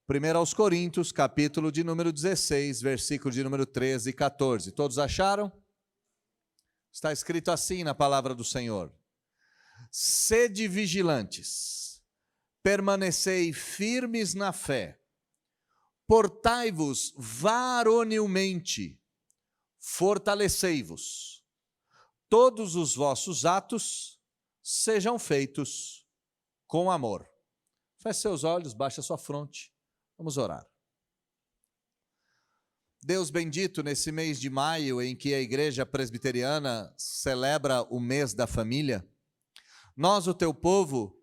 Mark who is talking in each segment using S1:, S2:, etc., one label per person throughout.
S1: 1 aos Coríntios, capítulo de número 16, versículo de número 13 e 14. Todos acharam? Está escrito assim na palavra do Senhor: sede vigilantes, permanecei firmes na fé, portai-vos varonilmente, fortalecei-vos, todos os vossos atos sejam feitos com amor. Feche seus olhos, baixe a sua fronte. Vamos orar. Deus bendito, nesse mês de maio, em que a Igreja Presbiteriana celebra o mês da família, nós, o teu povo,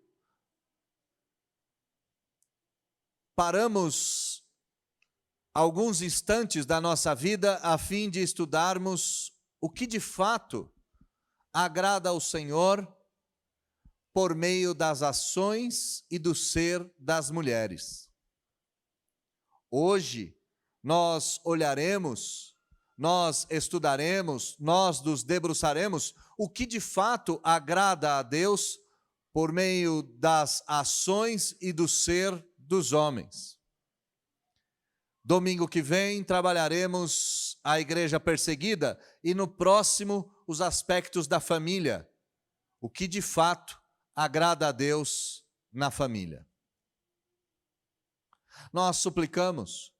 S1: paramos alguns instantes da nossa vida a fim de estudarmos o que de fato agrada ao Senhor por meio das ações e do ser das mulheres. Hoje, nós olharemos, nós estudaremos, nós nos debruçaremos o que de fato agrada a Deus por meio das ações e do ser dos homens. Domingo que vem trabalharemos a igreja perseguida e no próximo os aspectos da família, o que de fato agrada a Deus na família. Nós suplicamos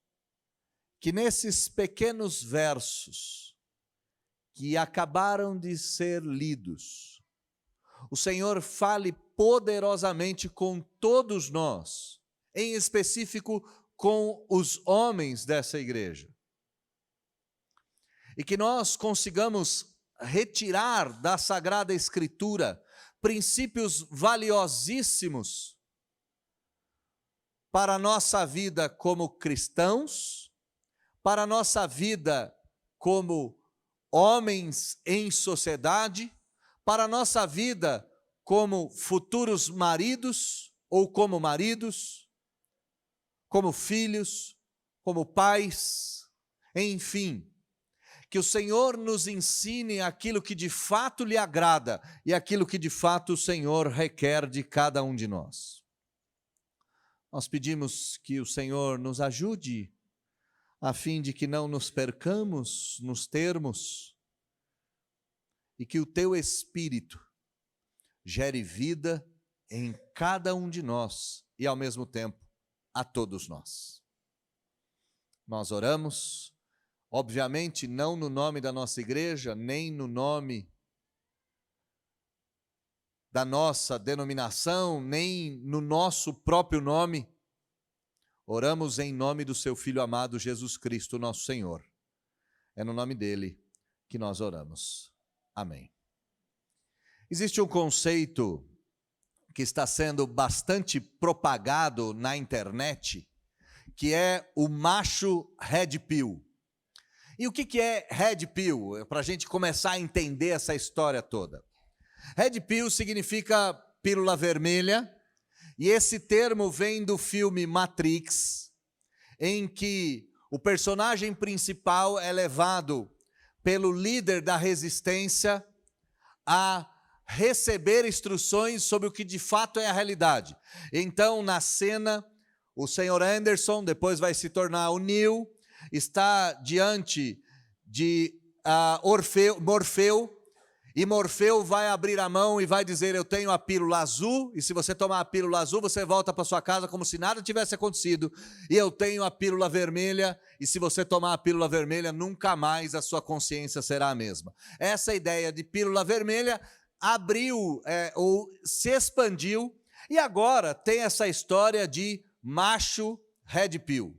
S1: que nesses pequenos versos que acabaram de ser lidos, o Senhor fale poderosamente com todos nós, em específico com os homens dessa igreja. E que nós consigamos retirar da Sagrada Escritura princípios valiosíssimos para a nossa vida como cristãos, para a nossa vida como homens em sociedade, para a nossa vida como futuros maridos ou como maridos, como filhos, como pais, enfim, que o Senhor nos ensine aquilo que de fato lhe agrada e aquilo que de fato o Senhor requer de cada um de nós. Nós pedimos que o Senhor nos ajude a fim de que não nos percamos nos termos e que o teu Espírito gere vida em cada um de nós e ao mesmo tempo a todos nós. Nós oramos, obviamente não no nome da nossa igreja, nem no nome da nossa denominação, nem no nosso próprio nome. Oramos em nome do seu Filho amado Jesus Cristo, nosso Senhor. É no nome dele que nós oramos. Amém. Existe um conceito que está sendo bastante propagado na internet, que é o macho red pill. E o que é red pill? Para a gente começar a entender essa história toda. Red pill significa pílula vermelha, e esse termo vem do filme Matrix, em que o personagem principal é levado pelo líder da resistência a receber instruções sobre o que de fato é a realidade. Então, na cena, o Sr. Anderson, depois vai se tornar o Neo, está diante de Morfeu, e Morfeu vai abrir a mão e vai dizer: eu tenho a pílula azul, e se você tomar a pílula azul, você volta para sua casa como se nada tivesse acontecido. E eu tenho a pílula vermelha, e se você tomar a pílula vermelha, nunca mais a sua consciência será a mesma. Essa ideia de pílula vermelha abriu, ou se expandiu, e agora tem essa história de macho red pill.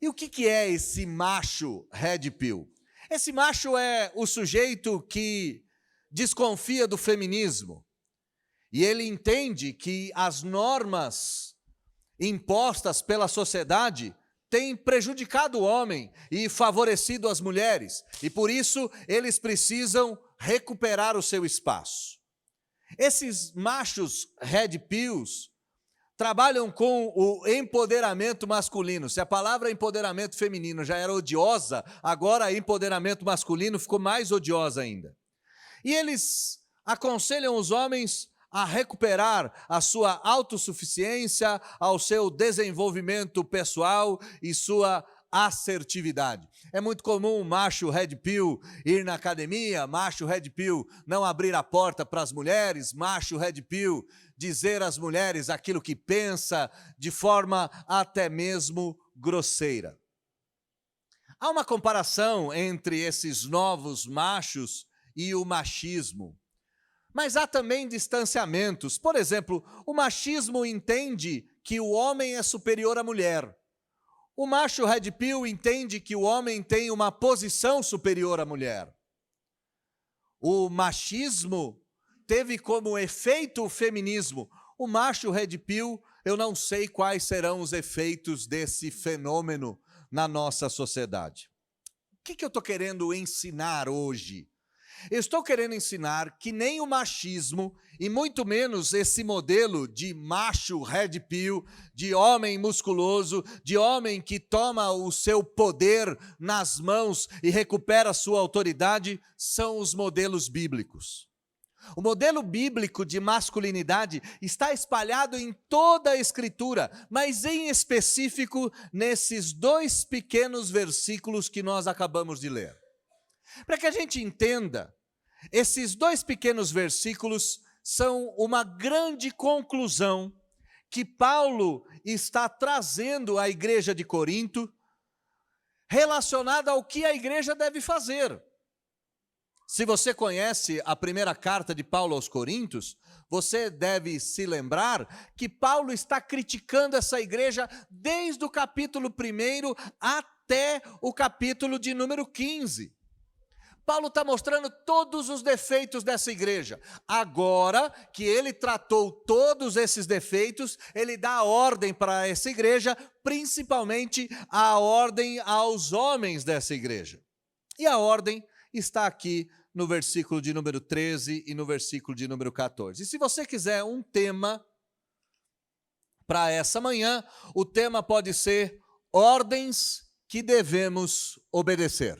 S1: E o que é esse macho red pill? Esse macho é o sujeito que desconfia do feminismo e ele entende que as normas impostas pela sociedade têm prejudicado o homem e favorecido as mulheres, e por isso eles precisam recuperar o seu espaço. Esses machos red pills trabalham com o empoderamento masculino. Se a palavra empoderamento feminino já era odiosa, agora empoderamento masculino ficou mais odiosa ainda. E eles aconselham os homens a recuperar a sua autossuficiência, ao seu desenvolvimento pessoal e sua assertividade. É muito comum o macho red pill ir na academia, macho red pill não abrir a porta para as mulheres, macho red pill dizer às mulheres aquilo que pensa de forma até mesmo grosseira. Há uma comparação entre esses novos machos e o machismo. Mas há também distanciamentos. Por exemplo, o machismo entende que o homem é superior à mulher. O macho red pill entende que o homem tem uma posição superior à mulher. O machismo teve como efeito o feminismo. O macho red pill, eu não sei quais serão os efeitos desse fenômeno na nossa sociedade. O que eu estou querendo ensinar hoje? Eu estou querendo ensinar que nem o machismo, e muito menos esse modelo de macho red pill, de homem musculoso, de homem que toma o seu poder nas mãos e recupera a sua autoridade, são os modelos bíblicos. O modelo bíblico de masculinidade está espalhado em toda a Escritura, mas em específico nesses 2 pequenos versículos que nós acabamos de ler. Para que a gente entenda, esses 2 pequenos versículos são uma grande conclusão que Paulo está trazendo à igreja de Corinto, relacionada ao que a igreja deve fazer. Se você conhece a primeira carta de Paulo aos Coríntios, você deve se lembrar que Paulo está criticando essa igreja desde o capítulo 1 até o capítulo de número 15. Paulo está mostrando todos os defeitos dessa igreja. Agora que ele tratou todos esses defeitos, ele dá ordem para essa igreja, principalmente a ordem aos homens dessa igreja. E a ordem está aqui no versículo de número 13 e no versículo de número 14. E se você quiser um tema para essa manhã, o tema pode ser ordens que devemos obedecer.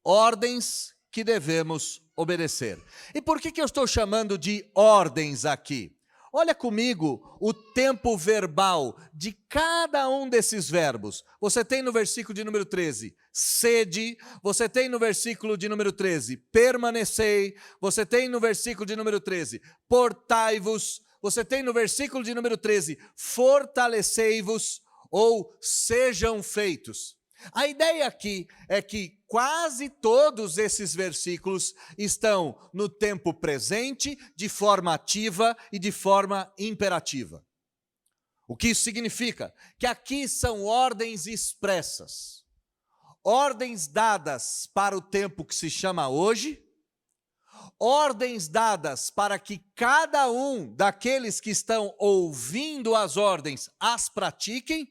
S1: Ordens que devemos obedecer. E por que eu estou chamando de ordens aqui? Olha comigo o tempo verbal de cada um desses verbos. Você tem no versículo de número 13, sede. Você tem no versículo de número 13, permanecei. Você tem no versículo de número 13, portai-vos. Você tem no versículo de número 13, fortalecei-vos ou sejam feitos. A ideia aqui é que quase todos esses versículos estão no tempo presente, de forma ativa e de forma imperativa. O que isso significa? Que aqui são ordens expressas, ordens dadas para o tempo que se chama hoje, ordens dadas para que cada um daqueles que estão ouvindo as ordens as pratiquem.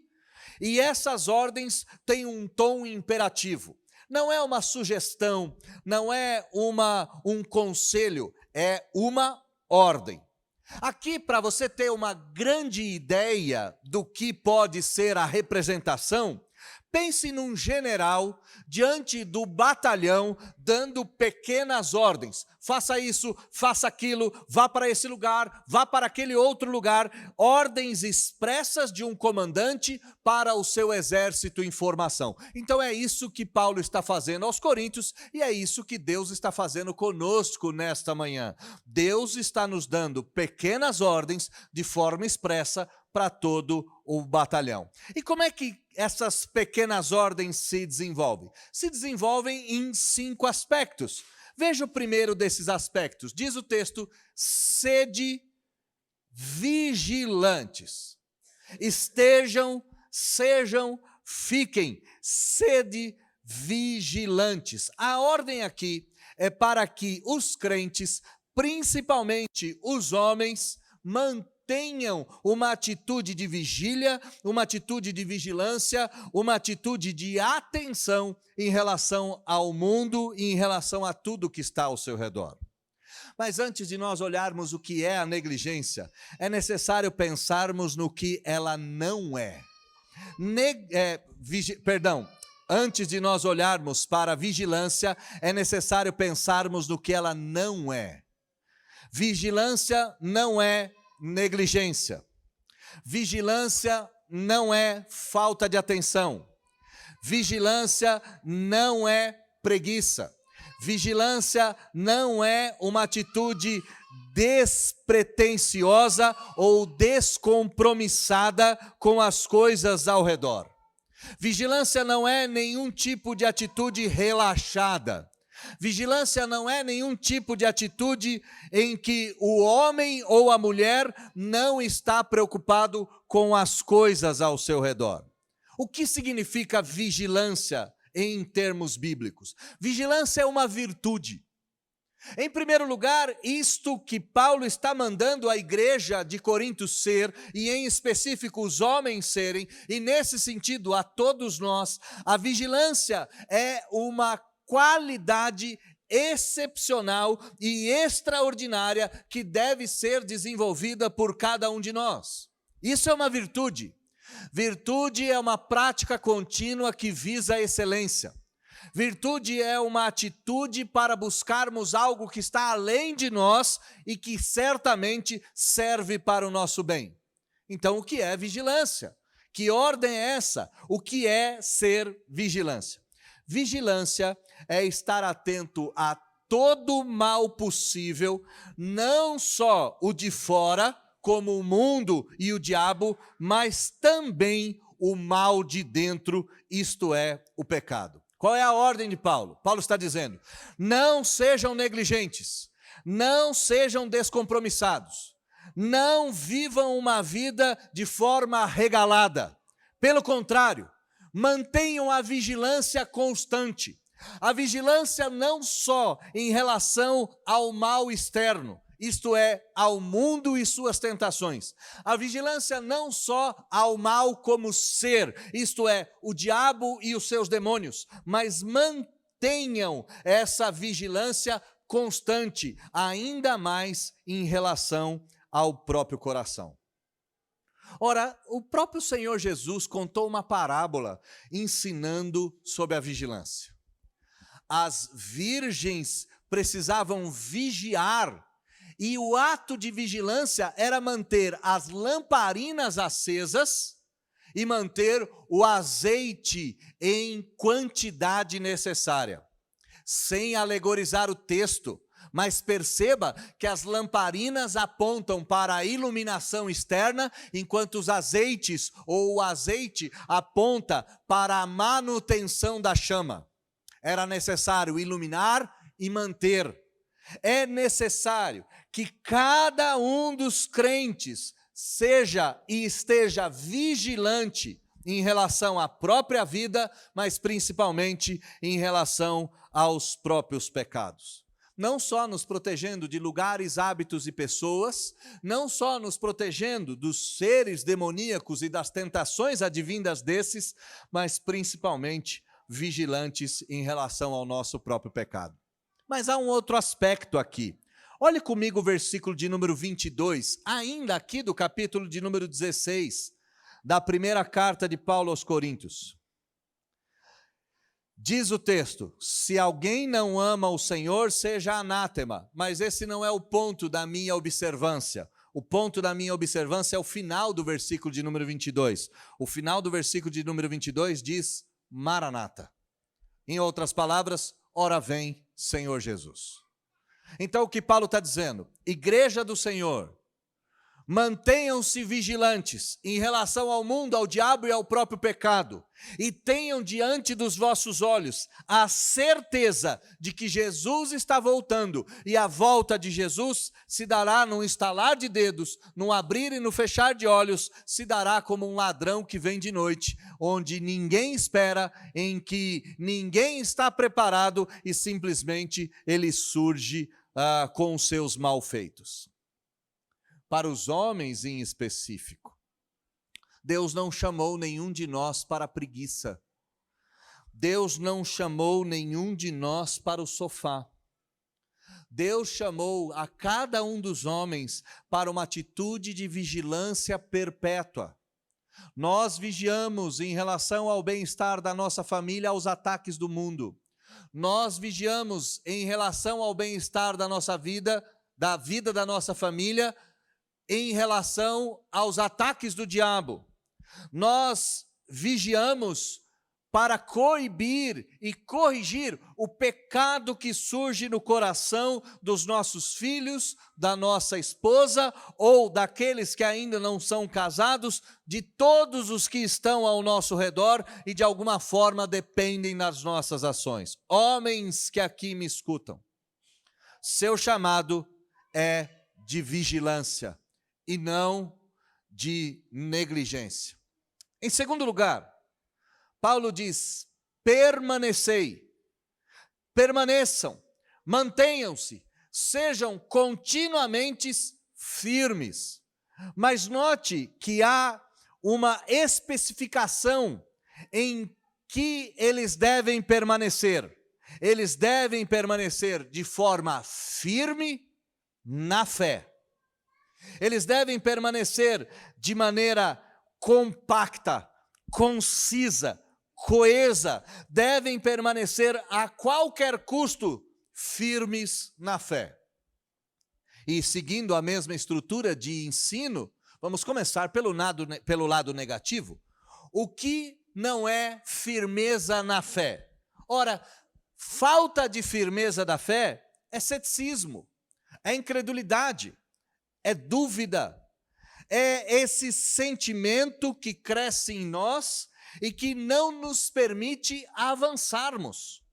S1: E essas ordens têm um tom imperativo. Não é uma sugestão, não é um conselho, é uma ordem. Aqui, para você ter uma grande ideia do que pode ser a representação, pense num general diante do batalhão dando pequenas ordens. Faça isso, faça aquilo, vá para esse lugar, vá para aquele outro lugar. Ordens expressas de um comandante para o seu exército em formação. Então é isso que Paulo está fazendo aos Coríntios e é isso que Deus está fazendo conosco nesta manhã. Deus está nos dando pequenas ordens de forma expressa para todo o batalhão. E como é que essas pequenas ordens se desenvolvem? Se desenvolvem em 5 aspectos. Veja o primeiro desses aspectos. Diz o texto, sede vigilantes. Sejam, fiquem, sede vigilantes. A ordem aqui é para que os crentes, principalmente os homens, mantenham uma atitude de vigília, uma atitude de vigilância, uma atitude de atenção em relação ao mundo e em relação a tudo que está ao seu redor. Mas antes de nós olharmos o que é a negligência, é necessário pensarmos no que ela não é. Antes de nós olharmos para a vigilância, é necessário pensarmos no que ela não é. Vigilância não é negligência. Vigilância não é falta de atenção. Vigilância não é preguiça. Vigilância não é uma atitude despretensiosa ou descompromissada com as coisas ao redor. Vigilância não é nenhum tipo de atitude relaxada. Vigilância não é nenhum tipo de atitude em que o homem ou a mulher não está preocupado com as coisas ao seu redor. O que significa vigilância em termos bíblicos? Vigilância é uma virtude. Em primeiro lugar, isto que Paulo está mandando a igreja de Corinto ser, e em específico os homens serem, e nesse sentido a todos nós, a vigilância é uma qualidade excepcional e extraordinária que deve ser desenvolvida por cada um de nós. Isso é uma virtude. Virtude é uma prática contínua que visa a excelência. Virtude é uma atitude para buscarmos algo que está além de nós e que certamente serve para o nosso bem. Então, o que é vigilância? Que ordem é essa? O que é ser vigilância? Vigilância é estar atento a todo mal possível, não só o de fora, como o mundo e o diabo, mas também o mal de dentro, isto é, o pecado. Qual é a ordem de Paulo? Paulo está dizendo: não sejam negligentes, não sejam descompromissados, não vivam uma vida de forma regalada. Pelo contrário, mantenham a vigilância constante. A vigilância não só em relação ao mal externo, isto é, ao mundo e suas tentações. A vigilância não só ao mal como ser, isto é, o diabo e os seus demônios, mas mantenham essa vigilância constante, ainda mais em relação ao próprio coração. Ora, o próprio Senhor Jesus contou uma parábola ensinando sobre a vigilância. As virgens precisavam vigiar, e o ato de vigilância era manter as lamparinas acesas e manter o azeite em quantidade necessária. Sem alegorizar o texto, mas perceba que as lamparinas apontam para a iluminação externa, enquanto os azeites ou o azeite aponta para a manutenção da chama. Era necessário iluminar e manter. É necessário que cada um dos crentes seja e esteja vigilante em relação à própria vida, mas principalmente em relação aos próprios pecados. Não só nos protegendo de lugares, hábitos e pessoas, não só nos protegendo dos seres demoníacos e das tentações advindas desses, mas principalmente vigilantes em relação ao nosso próprio pecado. Mas há um outro aspecto aqui. Olhe comigo o versículo de número 22, ainda aqui do capítulo de número 16, da primeira carta de Paulo aos Coríntios. Diz o texto: se alguém não ama o Senhor, seja anátema. Mas esse não é o ponto da minha observância. O ponto da minha observância é o final do versículo de número 22. O final do versículo de número 22 diz: Maranata. Em outras palavras, ora vem, Senhor Jesus. Então o que Paulo está dizendo? Igreja do Senhor, mantenham-se vigilantes em relação ao mundo, ao diabo e ao próprio pecado, e tenham diante dos vossos olhos a certeza de que Jesus está voltando, e a volta de Jesus se dará num estalar de dedos, num abrir e no fechar de olhos, se dará como um ladrão que vem de noite, onde ninguém espera, em que ninguém está preparado e simplesmente ele surge com os seus malfeitos. Para os homens em específico, Deus não chamou nenhum de nós para a preguiça. Deus não chamou nenhum de nós para o sofá. Deus chamou a cada um dos homens para uma atitude de vigilância perpétua. Nós vigiamos em relação ao bem-estar da nossa família aos ataques do mundo. Nós vigiamos em relação ao bem-estar da nossa vida da vida da nossa família em relação aos ataques do diabo. Nós vigiamos para coibir e corrigir o pecado que surge no coração dos nossos filhos, da nossa esposa ou daqueles que ainda não são casados, de todos os que estão ao nosso redor e de alguma forma dependem das nossas ações. Homens que aqui me escutam, seu chamado é de vigilância e não de negligência. Em segundo lugar, Paulo diz: permaneçam, mantenham-se, sejam continuamente firmes. Mas note que há uma especificação em que eles devem permanecer. Eles devem permanecer de forma firme na fé. Eles devem permanecer de maneira compacta, concisa, coesa, devem permanecer a qualquer custo firmes na fé. E seguindo a mesma estrutura de ensino, vamos começar pelo lado negativo. O que não é firmeza na fé? Ora, falta de firmeza da fé é ceticismo, é incredulidade, é dúvida, é esse sentimento que cresce em nós e que não nos permite avançarmos.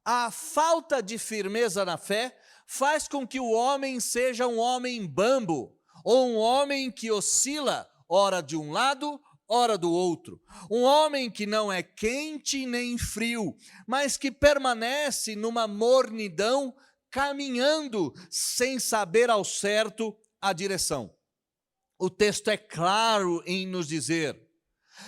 S1: A falta de firmeza na fé faz com que o homem seja um homem bambo, ou um homem que oscila, ora de um lado, ora do outro. Um homem que não é quente nem frio, mas que permanece numa mornidão, caminhando sem saber ao certo a direção. O texto é claro em nos dizer: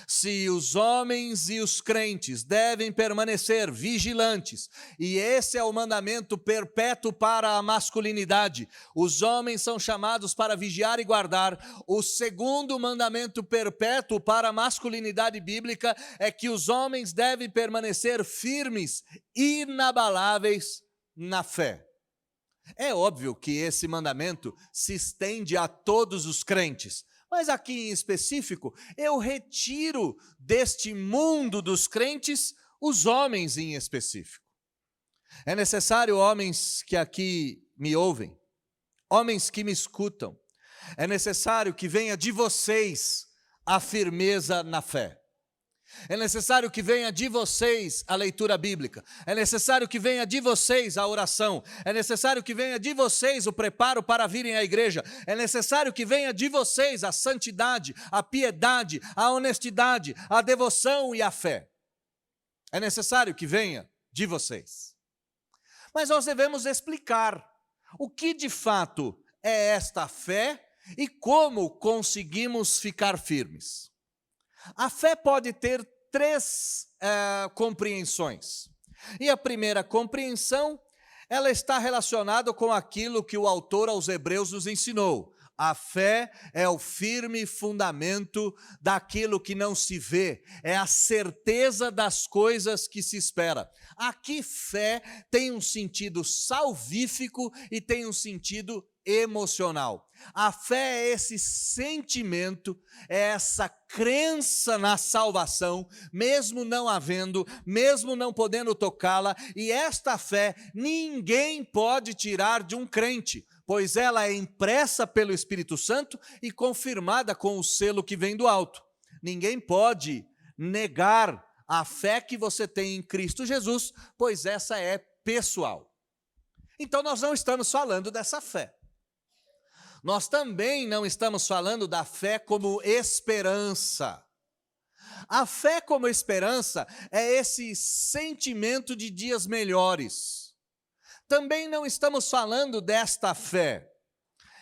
S1: se os homens e os crentes devem permanecer vigilantes, e esse é o mandamento perpétuo para a masculinidade, os homens são chamados para vigiar e guardar. O segundo mandamento perpétuo para a masculinidade bíblica é que os homens devem permanecer firmes, inabaláveis na fé. É óbvio que esse mandamento se estende a todos os crentes, mas aqui em específico, eu retiro deste mundo dos crentes os homens em específico. É necessário, homens que aqui me ouvem, homens que me escutam, é necessário que venha de vocês a firmeza na fé. É necessário que venha de vocês a leitura bíblica. É necessário que venha de vocês a oração. É necessário que venha de vocês o preparo para virem à igreja. É necessário que venha de vocês a santidade, a piedade, a honestidade, a devoção e a fé. É necessário que venha de vocês. Mas nós devemos explicar o que de fato é esta fé e como conseguimos ficar firmes. A fé pode ter três compreensões. E a primeira compreensão, ela está relacionada com aquilo que o autor aos Hebreus nos ensinou. A fé é o firme fundamento daquilo que não se vê, é a certeza das coisas que se espera. Aqui fé tem um sentido salvífico e tem um sentido emocional. A fé é esse sentimento, é essa crença na salvação, mesmo não havendo, mesmo não podendo tocá-la, e esta fé ninguém pode tirar de um crente, pois ela é impressa pelo Espírito Santo e confirmada com o selo que vem do alto. Ninguém pode negar a fé que você tem em Cristo Jesus, pois essa é pessoal. Então nós não estamos falando dessa fé. Nós também não estamos falando da fé como esperança. A fé como esperança é esse sentimento de dias melhores. Também não estamos falando desta fé.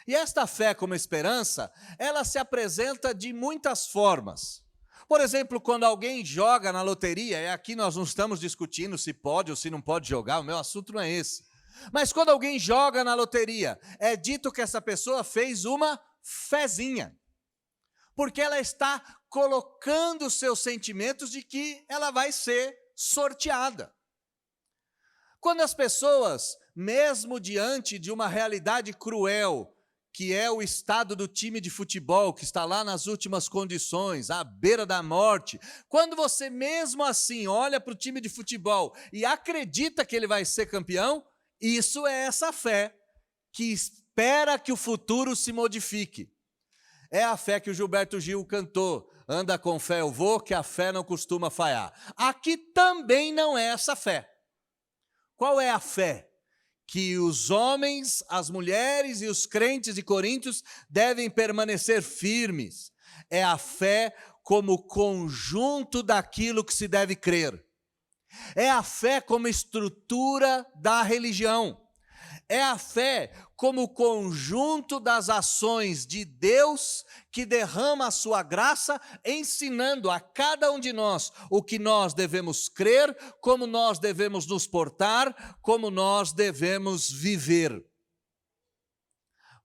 S1: E esta fé como esperança, ela se apresenta de muitas formas. Por exemplo, quando alguém joga na loteria, e aqui nós não estamos discutindo se pode ou se não pode jogar, o meu assunto não é esse. Mas quando alguém joga na loteria, é dito que essa pessoa fez uma fezinha, porque ela está colocando seus sentimentos de que ela vai ser sorteada. Quando as pessoas, mesmo diante de uma realidade cruel, que é o estado do time de futebol, que está lá nas últimas condições, à beira da morte, quando você mesmo assim olha para o time de futebol e acredita que ele vai ser campeão, isso é essa fé que espera que o futuro se modifique. É a fé que o Gilberto Gil cantou, anda com fé eu vou, que a fé não costuma falhar. Aqui também não é essa fé. Qual é a fé? Que os homens, as mulheres e os crentes de Coríntios devem permanecer firmes. É a fé como conjunto daquilo que se deve crer. É a fé como estrutura da religião. É a fé como conjunto das ações de Deus que derrama a sua graça, ensinando a cada um de nós o que nós devemos crer, como nós devemos nos portar, como nós devemos viver.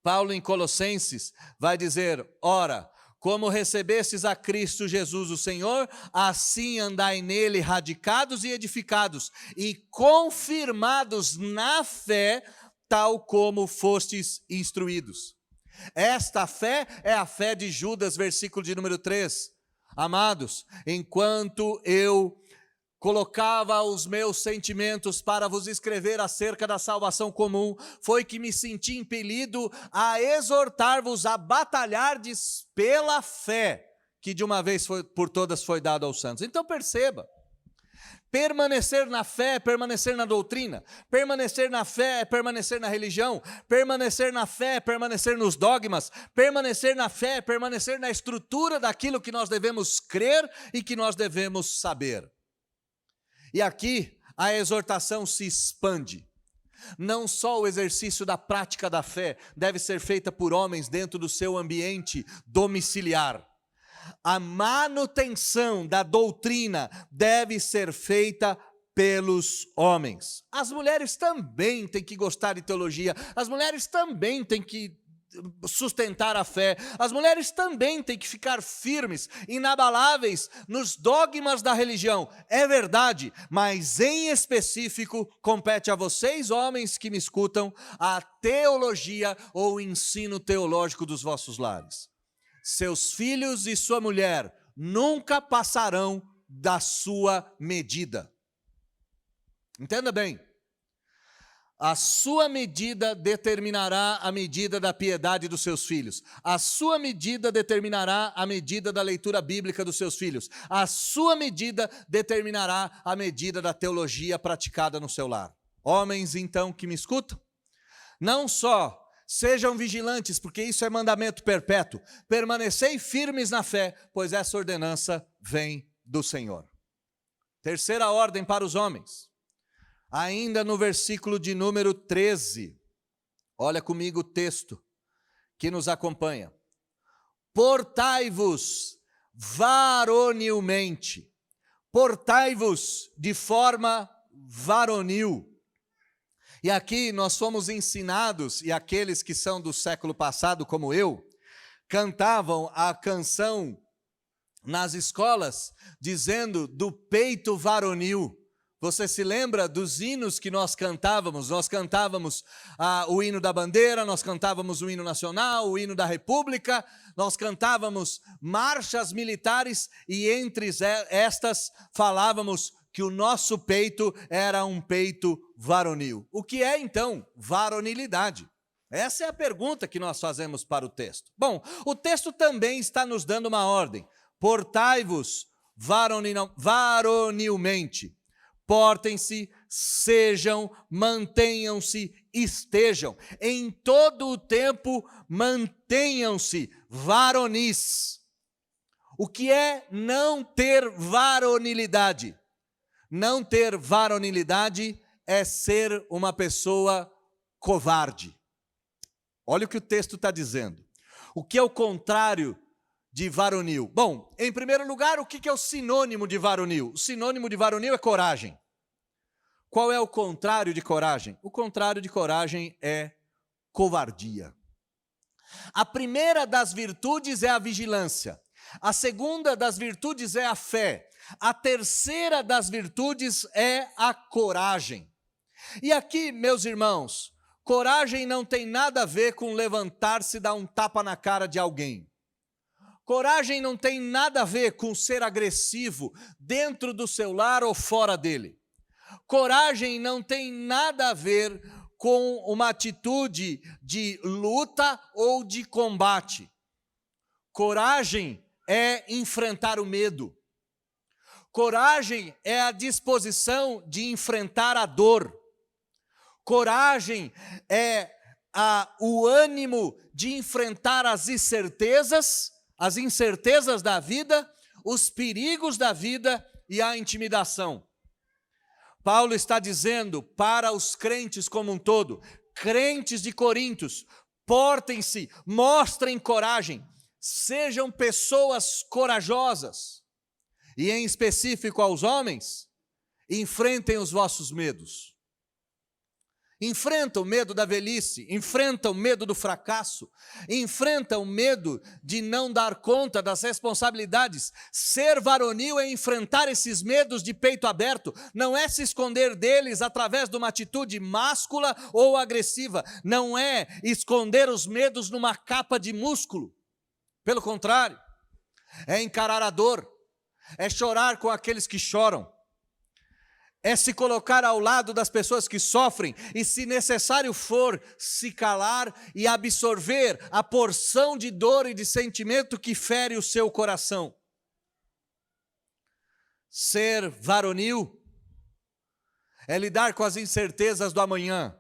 S1: Paulo em Colossenses vai dizer, ora, como recebestes a Cristo Jesus o Senhor, assim andai nele radicados e edificados, e confirmados na fé, tal como fostes instruídos. Esta fé é a fé de Judas, versículo de número 3. Amados, enquanto eu colocava os meus sentimentos para vos escrever acerca da salvação comum, foi que me senti impelido a exortar-vos a batalhardes pela fé, que de uma vez por todas foi dado aos santos. Então perceba, permanecer na fé é permanecer na doutrina, permanecer na fé é permanecer na religião, permanecer na fé é permanecer nos dogmas, permanecer na fé é permanecer na estrutura daquilo que nós devemos crer e que nós devemos saber. E aqui a exortação se expande. Não só o exercício da prática da fé deve ser feita por homens dentro do seu ambiente domiciliar. A manutenção da doutrina deve ser feita pelos homens. As mulheres também têm que gostar de teologia, as mulheres também têm que sustentar a fé, as mulheres também têm que ficar firmes, inabaláveis nos dogmas da religião. É verdade, mas em específico compete a vocês, homens que me escutam, a teologia ou o ensino teológico dos vossos lares. Seus filhos e sua mulher nunca passarão da sua medida. Entenda bem. A sua medida determinará a medida da piedade dos seus filhos. A sua medida determinará a medida da leitura bíblica dos seus filhos. A sua medida determinará a medida da teologia praticada no seu lar. Homens, então, que me escutam, não só sejam vigilantes, porque isso é mandamento perpétuo. Permanecei firmes na fé, pois essa ordenança vem do Senhor. Terceira ordem para os homens. Ainda no versículo de número 13. Olha comigo o texto que nos acompanha. Portai-vos varonilmente. Portai-vos de forma varonil. E aqui nós fomos ensinados, e aqueles que são do século passado, como eu, cantavam a canção nas escolas, dizendo do peito varonil. Você se lembra dos hinos que nós cantávamos? Nós cantávamos o hino da bandeira, nós cantávamos o hino nacional, o hino da república, nós cantávamos marchas militares e entre estas falávamos que o nosso peito era um peito varonil. O que é, então, varonilidade? Essa é a pergunta que nós fazemos para o texto. Bom, o texto também está nos dando uma ordem. Portai-vos varonilmente. Portem-se, sejam, mantenham-se, estejam. Em todo o tempo, mantenham-se varonis. O que é não ter varonilidade? Não ter varonilidade é ser uma pessoa covarde. Olha o que o texto está dizendo. O que é o contrário de varonil? Bom, em primeiro lugar, o que é o sinônimo de varonil? O sinônimo de varonil é coragem. Qual é o contrário de coragem? O contrário de coragem é covardia. A primeira das virtudes é a vigilância. A segunda das virtudes é a fé. A terceira das virtudes é a coragem. E aqui, meus irmãos, coragem não tem nada a ver com levantar-se e dar um tapa na cara de alguém. Coragem não tem nada a ver com ser agressivo dentro do seu lar ou fora dele. Coragem não tem nada a ver com uma atitude de luta ou de combate. Coragem é enfrentar o medo. Coragem é a disposição de enfrentar a dor. Coragem é o ânimo de enfrentar as incertezas da vida, os perigos da vida e a intimidação. Paulo está dizendo para os crentes como um todo, crentes de Coríntios, portem-se, mostrem coragem, sejam pessoas corajosas. E em específico aos homens, enfrentem os vossos medos. Enfrenta o medo da velhice, enfrenta o medo do fracasso, enfrenta o medo de não dar conta das responsabilidades. Ser varonil é enfrentar esses medos de peito aberto, não é se esconder deles através de uma atitude máscula ou agressiva, não é esconder os medos numa capa de músculo. Pelo contrário, é encarar a dor, é chorar com aqueles que choram, é se colocar ao lado das pessoas que sofrem e, se necessário for, se calar e absorver a porção de dor e de sentimento que fere o seu coração. Ser varonil é lidar com as incertezas do amanhã,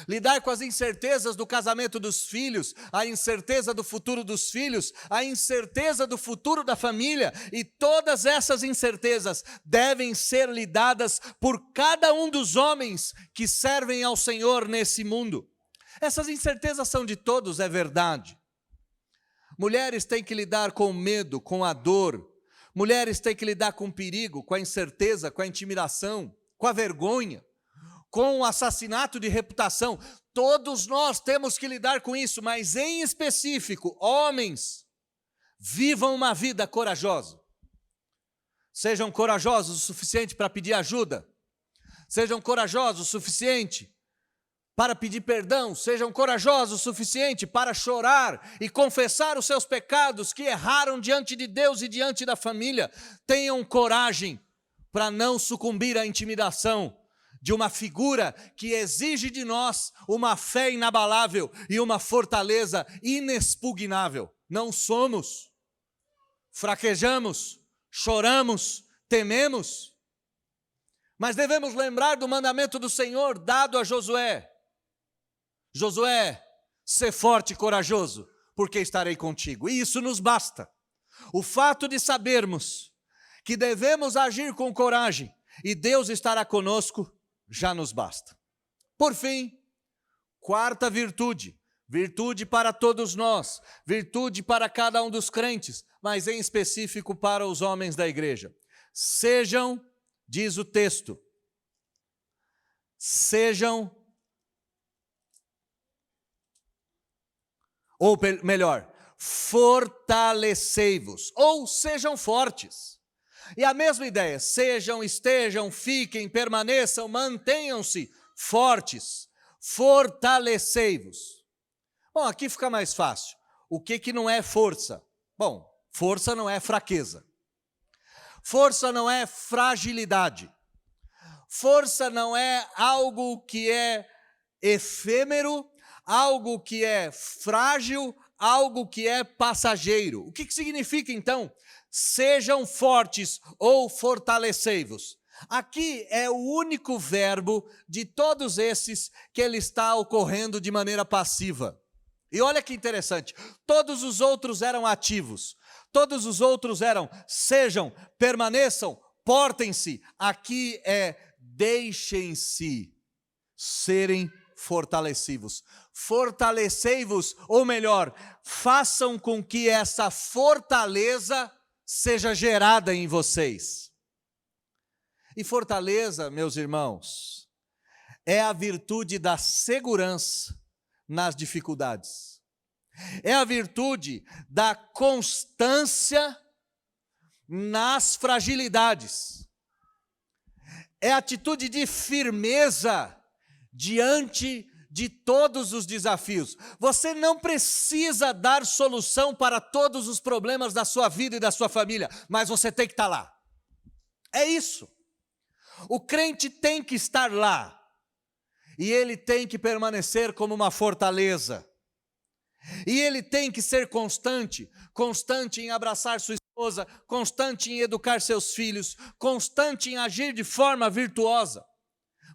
S1: lidar com as incertezas do casamento dos filhos, a incerteza do futuro dos filhos, a incerteza do futuro da família, e todas essas incertezas devem ser lidadas por cada um dos homens que servem ao Senhor nesse mundo. Essas incertezas são de todos, é verdade. Mulheres têm que lidar com o medo, com a dor. Mulheres têm que lidar com o perigo, com a incerteza, com a intimidação, com a vergonha, com o assassinato de reputação. Todos nós temos que lidar com isso, mas em específico, homens, vivam uma vida corajosa. Sejam corajosos o suficiente para pedir ajuda. Sejam corajosos o suficiente para pedir perdão. Sejam corajosos o suficiente para chorar e confessar os seus pecados que erraram diante de Deus e diante da família. Tenham coragem para não sucumbir à intimidação de uma figura que exige de nós uma fé inabalável e uma fortaleza inexpugnável. Não somos, fraquejamos, choramos, tememos, mas devemos lembrar do mandamento do Senhor dado a Josué. Josué, sê forte e corajoso, porque estarei contigo. E isso nos basta. O fato de sabermos que devemos agir com coragem e Deus estará conosco, já nos basta. Por fim, quarta virtude, virtude para todos nós, virtude para cada um dos crentes, mas em específico para os homens da igreja. Sejam, diz o texto, sejam, ou melhor, fortalecei-vos, ou sejam fortes. E a mesma ideia, sejam, estejam, fiquem, permaneçam, mantenham-se fortes, fortalecei-vos. Bom, aqui fica mais fácil. O que não é força? Bom, força não é fraqueza. Força não é fragilidade. Força não é algo que é efêmero, algo que é frágil, algo que é passageiro. O que significa então? Sejam fortes ou fortalecei-vos. Aqui é o único verbo de todos esses que ele está ocorrendo de maneira passiva. E olha que interessante, todos os outros eram ativos. Todos os outros eram sejam, permaneçam, portem-se. Aqui é deixem-se serem fortalecei-vos. Fortalecei-vos, ou melhor, façam com que essa fortaleza seja gerada em vocês. E fortaleza, meus irmãos, é a virtude da segurança nas dificuldades. É a virtude da constância nas fragilidades. É a atitude de firmeza diante de todos os desafios. Você não precisa dar solução para todos os problemas da sua vida e da sua família, mas você tem que estar lá. É isso. O crente tem que estar lá. E ele tem que permanecer como uma fortaleza. E ele tem que ser constante, constante em abraçar sua esposa, constante em educar seus filhos, constante em agir de forma virtuosa.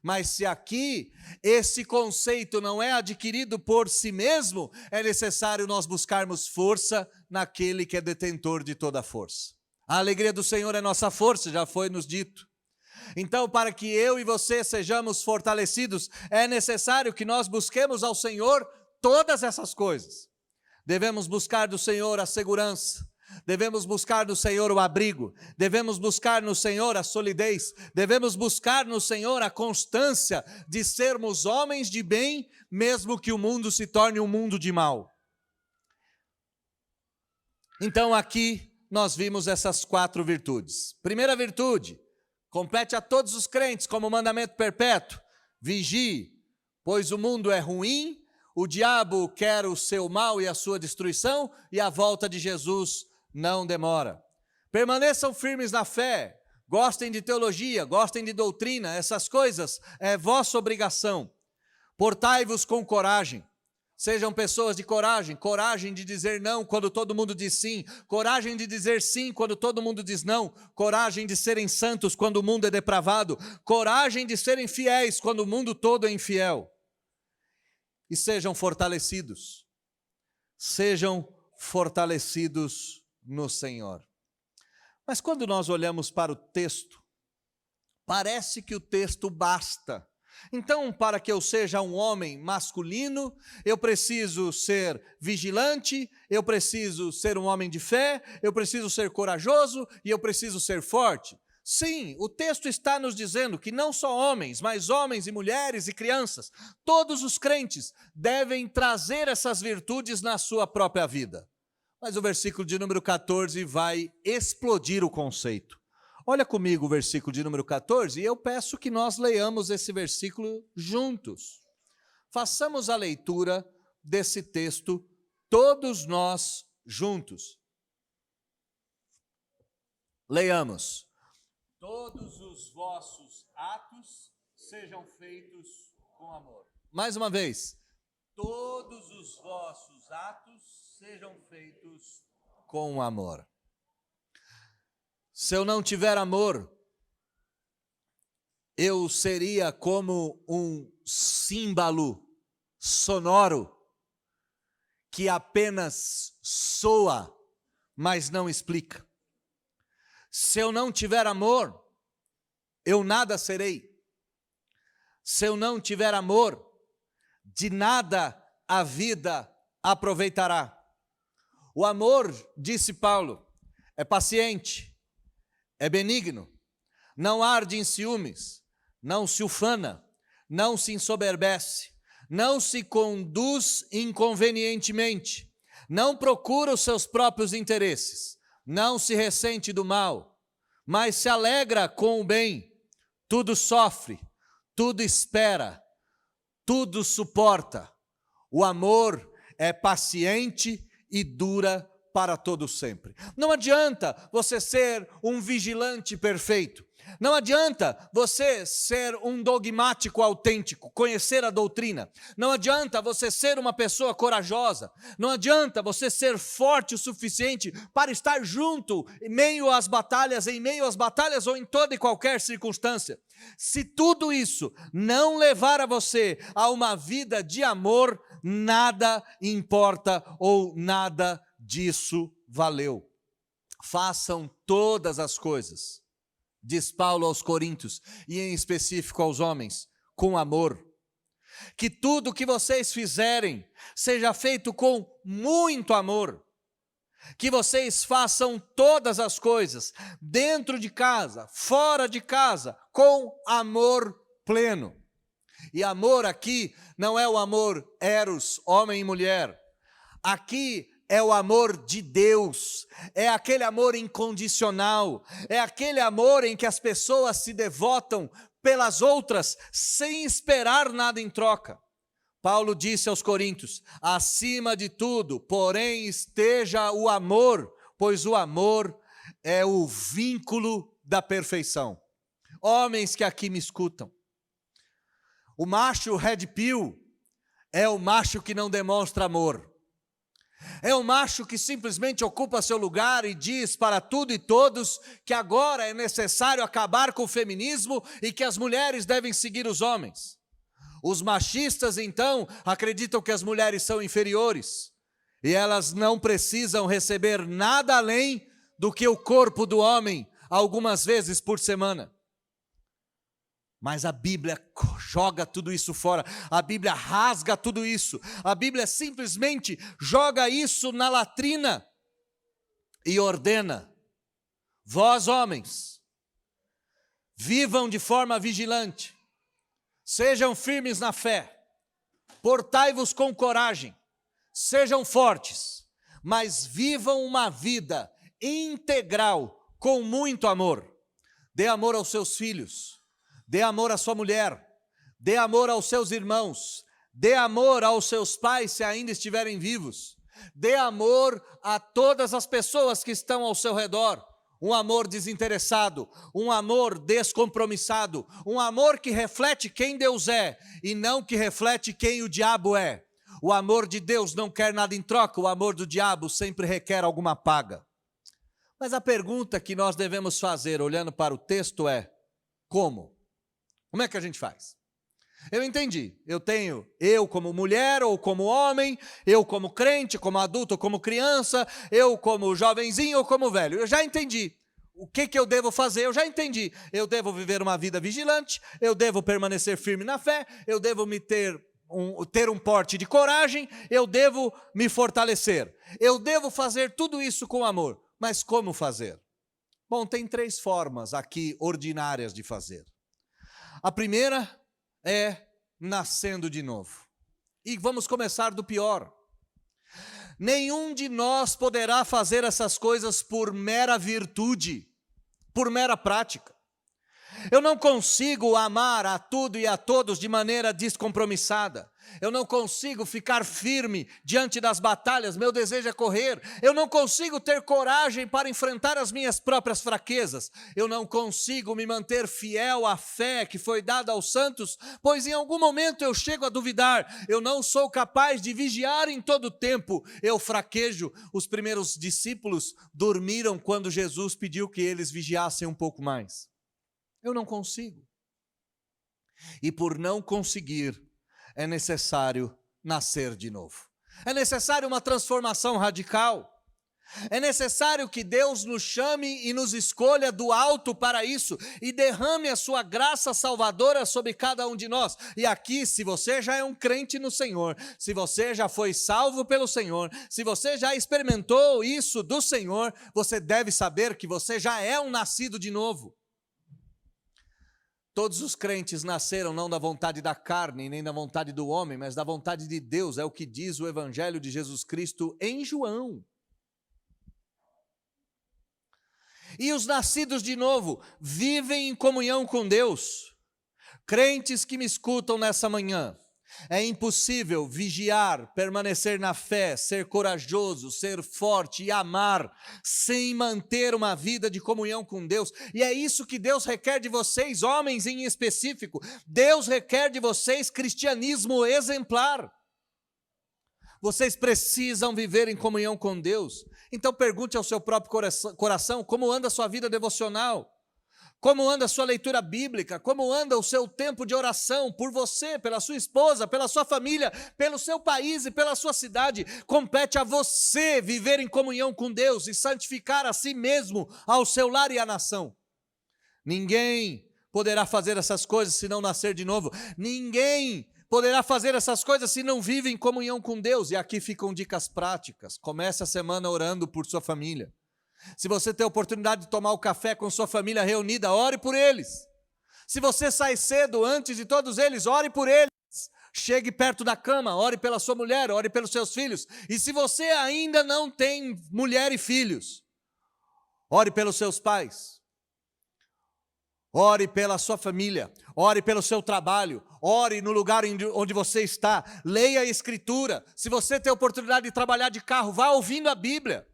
S1: Mas se aqui esse conceito não é adquirido por si mesmo, é necessário nós buscarmos força naquele que é detentor de toda a força. A alegria do Senhor é nossa força, já foi nos dito. Então, para que eu e você sejamos fortalecidos, é necessário que nós busquemos ao Senhor todas essas coisas. Devemos buscar do Senhor a segurança, devemos buscar no Senhor o abrigo, devemos buscar no Senhor a solidez, devemos buscar no Senhor a constância de sermos homens de bem, mesmo que o mundo se torne um mundo de mal. Então aqui nós vimos essas 4 virtudes. Primeira virtude, compete a todos os crentes como mandamento perpétuo: vigie, pois o mundo é ruim, o diabo quer o seu mal e a sua destruição, e a volta de Jesus não demora. Permaneçam firmes na fé, gostem de teologia, gostem de doutrina, essas coisas é vossa obrigação. Portai-vos com coragem, sejam pessoas de coragem, coragem de dizer não quando todo mundo diz sim, coragem de dizer sim quando todo mundo diz não, coragem de serem santos quando o mundo é depravado, coragem de serem fiéis quando o mundo todo é infiel. E sejam fortalecidos no Senhor. Mas quando nós olhamos para o texto, parece que o texto basta. Então, para que eu seja um homem masculino, eu preciso ser vigilante, eu preciso ser um homem de fé, eu preciso ser corajoso e eu preciso ser forte. Sim, o texto está nos dizendo que não só homens, mas homens e mulheres e crianças, todos os crentes devem trazer essas virtudes na sua própria vida. Mas o versículo de número 14 vai explodir o conceito. Olha comigo o versículo de número 14 e eu peço que nós leiamos esse versículo juntos. Façamos a leitura desse texto, todos nós juntos. Leiamos. Todos os vossos atos sejam feitos com amor. Mais uma vez. Todos os vossos atos sejam feitos com amor. Se eu não tiver amor, eu seria como um símbolo sonoro que apenas soa, mas não explica. Se eu não tiver amor, eu nada serei. Se eu não tiver amor, de nada a vida aproveitará. O amor, disse Paulo, é paciente, é benigno, não arde em ciúmes, não se ufana, não se ensoberbece, não se conduz inconvenientemente, não procura os seus próprios interesses, não se ressente do mal, mas se alegra com o bem, tudo sofre, tudo espera, tudo suporta. O amor é paciente e dura para todo sempre. Não adianta você ser um vigilante perfeito. Não adianta você ser um dogmático autêntico, conhecer a doutrina. Não adianta você ser uma pessoa corajosa. Não adianta você ser forte o suficiente para estar junto em meio às batalhas ou em toda e qualquer circunstância. Se tudo isso não levar a você a uma vida de amor, nada importa ou nada disso valeu. Façam todas as coisas, diz Paulo aos Coríntios, e em específico aos homens, com amor. Que tudo que vocês fizerem seja feito com muito amor. Que vocês façam todas as coisas, dentro de casa, fora de casa, com amor pleno. E amor aqui não é o amor eros, homem e mulher. Aqui é o amor de Deus, é aquele amor incondicional, é aquele amor em que as pessoas se devotam pelas outras sem esperar nada em troca. Paulo disse aos Coríntios: acima de tudo, porém, esteja o amor, pois o amor é o vínculo da perfeição. Homens que aqui me escutam, o macho red pill é o macho que não demonstra amor. É o macho que simplesmente ocupa seu lugar e diz para tudo e todos que agora é necessário acabar com o feminismo e que as mulheres devem seguir os homens. Os machistas, então, acreditam que as mulheres são inferiores e elas não precisam receber nada além do que o corpo do homem, algumas vezes por semana. Mas a Bíblia joga tudo isso fora, a Bíblia rasga tudo isso, a Bíblia simplesmente joga isso na latrina e ordena: vós homens, vivam de forma vigilante, sejam firmes na fé, portai-vos com coragem, sejam fortes, mas vivam uma vida integral com muito amor. Dê amor aos seus filhos, dê amor à sua mulher, dê amor aos seus irmãos, dê amor aos seus pais se ainda estiverem vivos, dê amor a todas as pessoas que estão ao seu redor, um amor desinteressado, um amor descompromissado, um amor que reflete quem Deus é e não que reflete quem o diabo é. O amor de Deus não quer nada em troca, o amor do diabo sempre requer alguma paga. Mas a pergunta que nós devemos fazer, olhando para o texto, é: como? Como é que a gente faz? Eu entendi, eu como mulher ou como homem, eu como crente, como adulto ou como criança, eu como jovenzinho ou como velho, eu já entendi. O que eu devo fazer? Eu já entendi. Eu devo viver uma vida vigilante, eu devo permanecer firme na fé, eu devo ter um porte de coragem, eu devo me fortalecer. Eu devo fazer tudo isso com amor. Mas como fazer? Bom, tem 3 formas aqui ordinárias de fazer. A primeira é nascendo de novo. E vamos começar do pior. Nenhum de nós poderá fazer essas coisas por mera virtude, por mera prática. Eu não consigo amar a tudo e a todos de maneira descompromissada. Eu não consigo ficar firme diante das batalhas, meu desejo é correr. Eu não consigo ter coragem para enfrentar as minhas próprias fraquezas. Eu não consigo me manter fiel à fé que foi dada aos santos, pois em algum momento eu chego a duvidar. Eu não sou capaz de vigiar em todo o tempo. Eu fraquejo. Os primeiros discípulos dormiram quando Jesus pediu que eles vigiassem um pouco mais. Eu não consigo. E por não conseguir, é necessário nascer de novo. É necessário uma transformação radical. É necessário que Deus nos chame e nos escolha do alto para isso e derrame a sua graça salvadora sobre cada um de nós. E aqui, se você já é um crente no Senhor, se você já foi salvo pelo Senhor, se você já experimentou isso do Senhor, você deve saber que você já é um nascido de novo. Todos os crentes nasceram não da vontade da carne, nem da vontade do homem, mas da vontade de Deus, é o que diz o Evangelho de Jesus Cristo em João. E os nascidos de novo vivem em comunhão com Deus. Crentes que me escutam nessa manhã, é impossível vigiar, permanecer na fé, ser corajoso, ser forte e amar, sem manter uma vida de comunhão com Deus. E é isso que Deus requer de vocês, homens em específico. Deus requer de vocês cristianismo exemplar. Vocês precisam viver em comunhão com Deus. Então pergunte ao seu próprio coração como anda a sua vida devocional. Como anda a sua leitura bíblica? Como anda o seu tempo de oração por você, pela sua esposa, pela sua família, pelo seu país e pela sua cidade? Compete a você viver em comunhão com Deus e santificar a si mesmo, ao seu lar e à nação. Ninguém poderá fazer essas coisas se não nascer de novo. Ninguém poderá fazer essas coisas se não vive em comunhão com Deus. E aqui ficam dicas práticas. Comece a semana orando por sua família. Se você tem a oportunidade de tomar o café com sua família reunida, ore por eles. Se você sai cedo antes de todos eles, ore por eles. Chegue perto da cama, ore pela sua mulher, ore pelos seus filhos. E se você ainda não tem mulher e filhos, ore pelos seus pais. Ore pela sua família, ore pelo seu trabalho, ore no lugar onde você está, leia a Escritura. Se você tem a oportunidade de trabalhar de carro, vá ouvindo a Bíblia.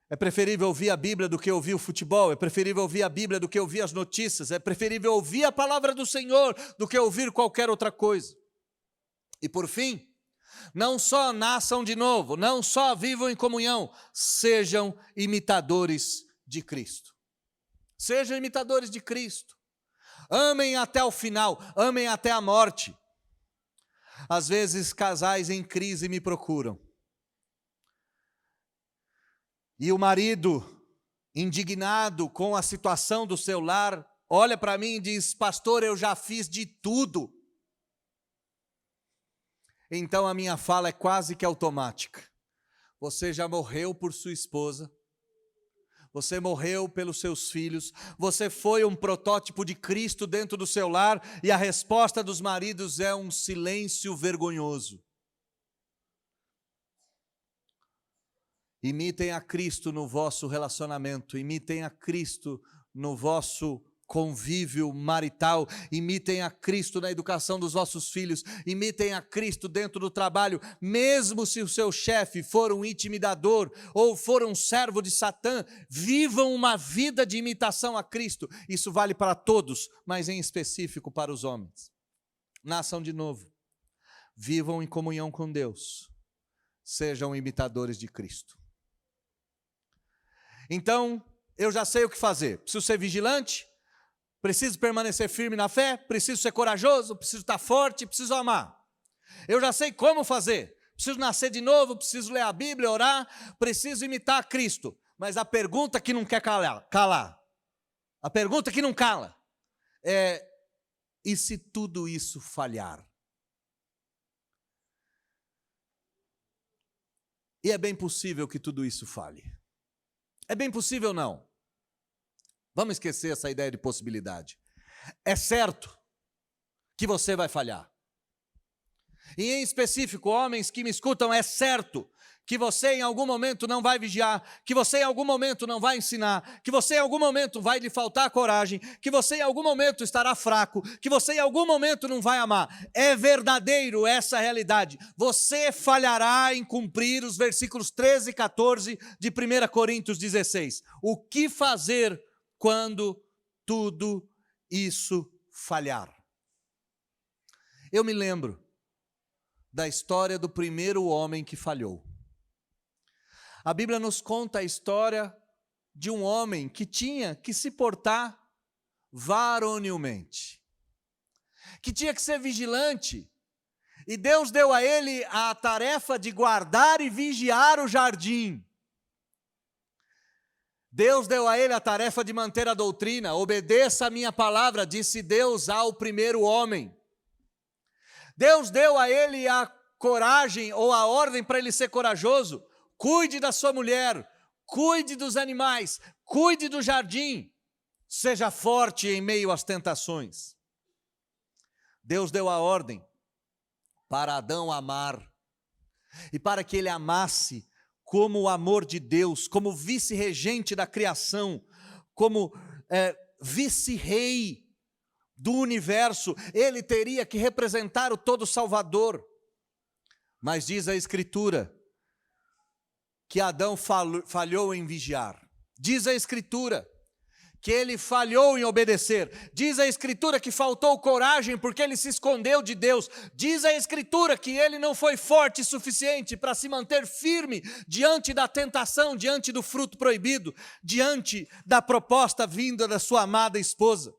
S1: É preferível ouvir a Bíblia do que ouvir o futebol, é preferível ouvir a Bíblia do que ouvir as notícias, é preferível ouvir a palavra do Senhor do que ouvir qualquer outra coisa. E por fim, não só nasçam de novo, não só vivam em comunhão, sejam imitadores de Cristo. Sejam imitadores de Cristo. Amem até o final, amem até a morte. Às vezes casais em crise me procuram. E o marido, indignado com a situação do seu lar, olha para mim e diz: pastor, eu já fiz de tudo. Então a minha fala é quase que automática. Você já morreu por sua esposa, você morreu pelos seus filhos, você foi um protótipo de Cristo dentro do seu lar, e a resposta dos maridos é um silêncio vergonhoso. Imitem a Cristo no vosso relacionamento, imitem a Cristo no vosso convívio marital, imitem a Cristo na educação dos vossos filhos, imitem a Cristo dentro do trabalho, mesmo se o seu chefe for um intimidador ou for um servo de Satã, vivam uma vida de imitação a Cristo. Isso vale para todos, mas em específico para os homens. Nasçam de novo, vivam em comunhão com Deus, sejam imitadores de Cristo. Então, eu já sei o que fazer. Preciso ser vigilante, preciso permanecer firme na fé, preciso ser corajoso, preciso estar forte, preciso amar. Eu já sei como fazer. Preciso nascer de novo, preciso ler a Bíblia, orar, preciso imitar a Cristo. Mas a pergunta que não quer calar, a pergunta que não cala, é: e se tudo isso falhar? E é bem possível que tudo isso falhe. É bem possível, não? Vamos esquecer essa ideia de possibilidade. É certo que você vai falhar. E em específico, homens que me escutam, é certo que você em algum momento não vai vigiar, que você em algum momento não vai ensinar, que você em algum momento vai lhe faltar coragem, que você em algum momento estará fraco, que você em algum momento não vai amar. É verdadeiro essa realidade. Você falhará em cumprir os versículos 13 e 14 de 1 Coríntios 16. O que fazer quando tudo isso falhar? Eu me lembro da história do primeiro homem que falhou. A Bíblia nos conta a história de um homem que tinha que se portar varonilmente, que tinha que ser vigilante, e Deus deu a ele a tarefa de guardar e vigiar o jardim. Deus deu a ele a tarefa de manter a doutrina. Obedeça a minha palavra, disse Deus ao primeiro homem. Deus deu a ele a coragem ou a ordem para ele ser corajoso. Cuide da sua mulher, cuide dos animais, cuide do jardim, seja forte em meio às tentações. Deus deu a ordem para Adão amar, e para que ele amasse como o amor de Deus, como vice-regente da criação, como vice-rei do universo, ele teria que representar o todo Salvador. Mas diz a Escritura que Adão falhou em vigiar. Diz a Escritura que ele falhou em obedecer. Diz a Escritura que faltou coragem porque ele se escondeu de Deus. Diz a Escritura que ele não foi forte o suficiente para se manter firme diante da tentação, diante do fruto proibido, diante da proposta vinda da sua amada esposa.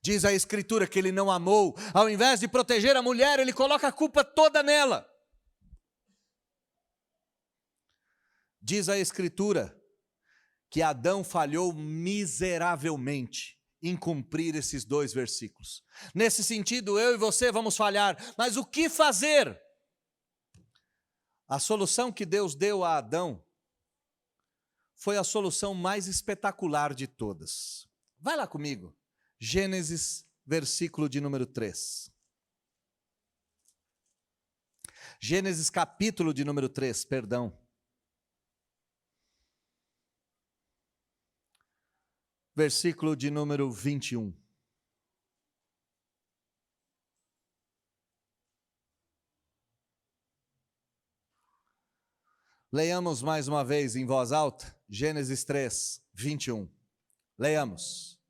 S1: Diz a Escritura que ele não amou. Ao invés de proteger a mulher, ele coloca a culpa toda nela. Diz a Escritura que Adão falhou miseravelmente em cumprir esses dois versículos. Nesse sentido, eu e você vamos falhar, mas o que fazer? A solução que Deus deu a Adão foi a solução mais espetacular de todas. Vai lá comigo, Gênesis, versículo de número 3. Gênesis capítulo de número 3, perdão. versículo de número 21. Leiamos mais uma vez em voz alta, Gênesis 3, 21. Leiamos.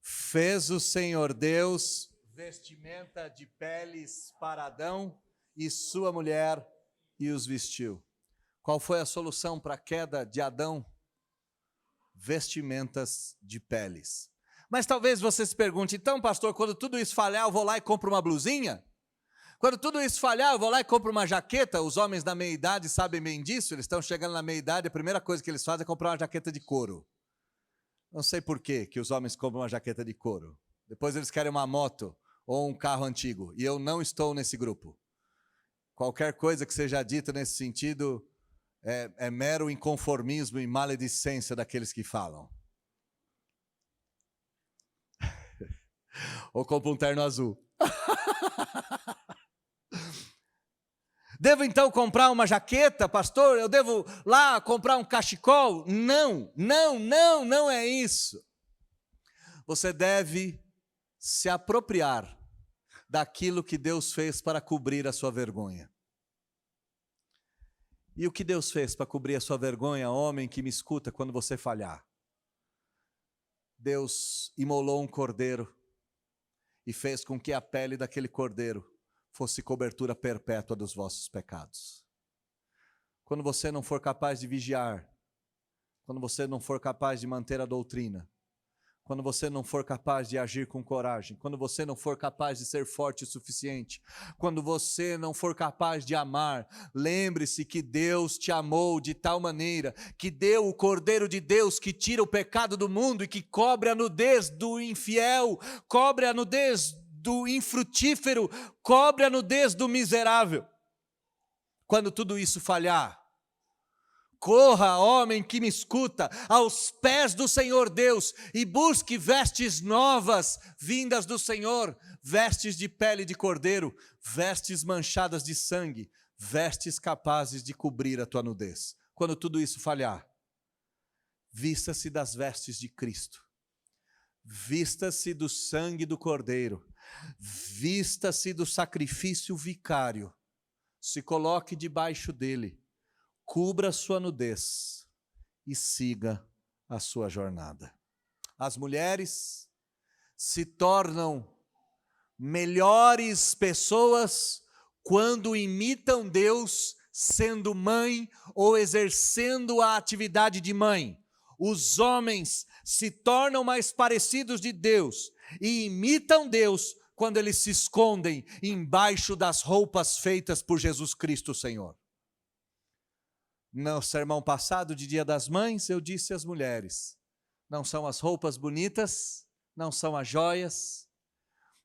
S1: Fez o Senhor Deus vestimenta de peles para Adão e sua mulher e os vestiu. Qual foi a solução para a queda de Adão? Vestimentas de peles. Mas talvez você se pergunte, então pastor, quando tudo isso falhar eu vou lá e compro uma blusinha? Quando tudo isso falhar, eu vou lá e compro uma jaqueta. Os homens da meia-idade sabem bem disso. Eles estão chegando na meia-idade, a primeira coisa que eles fazem é comprar uma jaqueta de couro. Não sei por que os homens compram uma jaqueta de couro. Depois eles querem uma moto ou um carro antigo. E eu não estou nesse grupo. Qualquer coisa que seja dita nesse sentido é mero inconformismo e maledicência daqueles que falam. Ou compra um terno azul. Devo então comprar uma jaqueta, pastor? Eu devo lá comprar um cachecol? Não é isso. Você deve se apropriar daquilo que Deus fez para cobrir a sua vergonha. E o que Deus fez para cobrir a sua vergonha, homem que me escuta quando você falhar? Deus imolou um cordeiro e fez com que a pele daquele cordeiro fosse cobertura perpétua dos vossos pecados. Quando você não for capaz de vigiar, quando você não for capaz de manter a doutrina, quando você não for capaz de agir com coragem, quando você não for capaz de ser forte o suficiente, quando você não for capaz de amar, lembre-se que Deus te amou de tal maneira que deu o Cordeiro de Deus que tira o pecado do mundo e que cobre a nudez do infiel, cobre a nudez do infrutífero, cobre a nudez do miserável. Quando tudo isso falhar, corra, homem que me escuta, aos pés do Senhor Deus e busque vestes novas, vindas do Senhor, vestes de pele de cordeiro, vestes manchadas de sangue, vestes capazes de cobrir a tua nudez. Quando tudo isso falhar, vista-se das vestes de Cristo, vista-se do sangue do cordeiro, vista-se do sacrifício vicário, se coloque debaixo dele, cubra a sua nudez e siga a sua jornada. As mulheres se tornam melhores pessoas quando imitam Deus sendo mãe ou exercendo a atividade de mãe. Os homens se tornam mais parecidos de Deus e imitam Deus quando eles se escondem embaixo das roupas feitas por Jesus Cristo, Senhor. No sermão passado de Dia das Mães, eu disse às mulheres, não são as roupas bonitas, não são as joias,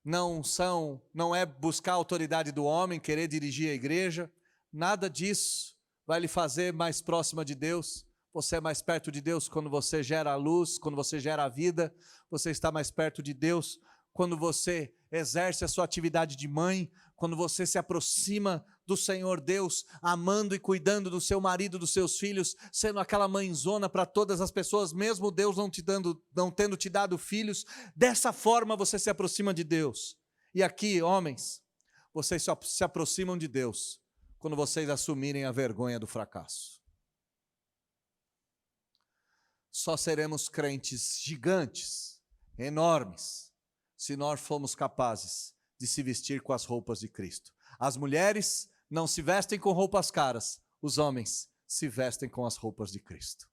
S1: não é buscar a autoridade do homem, querer dirigir a igreja, nada disso vai lhe fazer mais próxima de Deus. Você é mais perto de Deus quando você gera a luz, quando você gera a vida, você está mais perto de Deus quando você exerce a sua atividade de mãe, quando você se aproxima do Senhor Deus, amando e cuidando do seu marido, dos seus filhos, sendo aquela mãezona para todas as pessoas, mesmo Deus não tendo te dado filhos. Dessa forma você se aproxima de Deus. E aqui, homens, vocês só se aproximam de Deus quando vocês assumirem a vergonha do fracasso. Só seremos crentes gigantes, enormes, se nós formos capazes de se vestir com as roupas de Cristo. As mulheres não se vestem com roupas caras, os homens se vestem com as roupas de Cristo.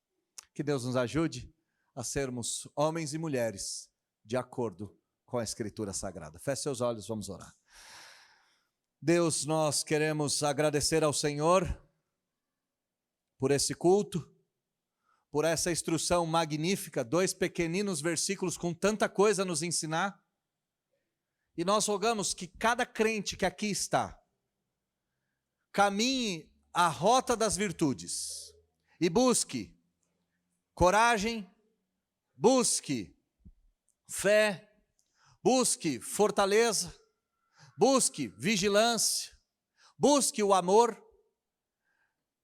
S1: Que Deus nos ajude a sermos homens e mulheres de acordo com a Escritura Sagrada. Feche seus olhos, vamos orar. Deus, nós queremos agradecer ao Senhor por esse culto, por essa instrução magnífica, 2 pequeninos versículos com tanta coisa a nos ensinar. E nós rogamos que cada crente que aqui está, caminhe a rota das virtudes e busque coragem, busque fé, busque fortaleza, busque vigilância, busque o amor.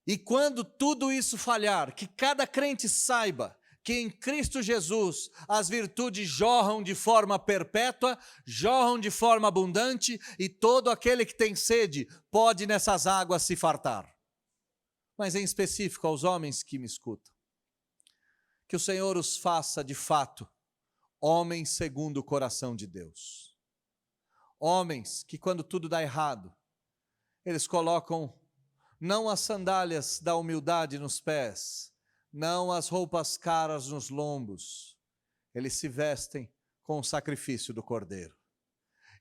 S1: E quando tudo isso falhar, que cada crente saiba que em Cristo Jesus as virtudes jorram de forma perpétua, jorram de forma abundante, e todo aquele que tem sede pode nessas águas se fartar. Mas em específico aos homens que me escutam, que o Senhor os faça de fato homens segundo o coração de Deus. Homens que quando tudo dá errado, eles colocam não as sandálias da humildade nos pés, não as roupas caras nos lombos, eles se vestem com o sacrifício do Cordeiro.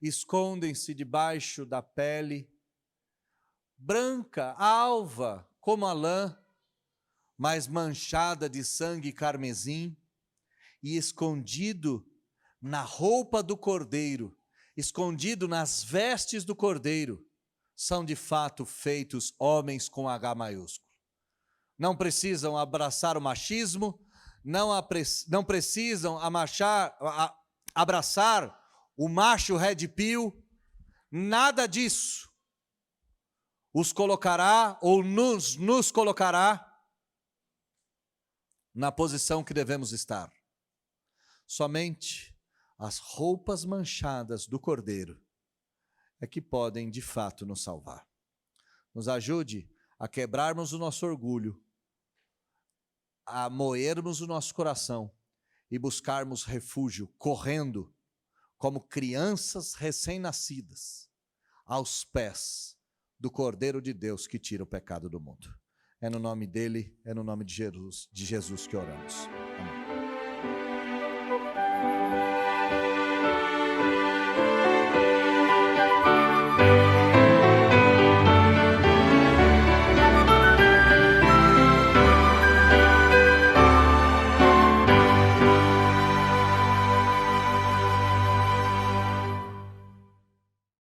S1: Escondem-se debaixo da pele, branca, alva, como a lã, mas manchada de sangue carmesim, e escondido na roupa do Cordeiro, escondido nas vestes do Cordeiro, são de fato feitos homens com H maiúsculo. Não precisam abraçar o machismo, não precisam abraçar o macho red pill, nada disso os colocará ou nos colocará na posição que devemos estar. Somente as roupas manchadas do Cordeiro é que podem de fato nos salvar. Nos ajude a quebrarmos o nosso orgulho, a moermos o nosso coração e buscarmos refúgio, correndo como crianças recém-nascidas aos pés do Cordeiro de Deus que tira o pecado do mundo. É no nome dele, é no nome de Jesus que oramos.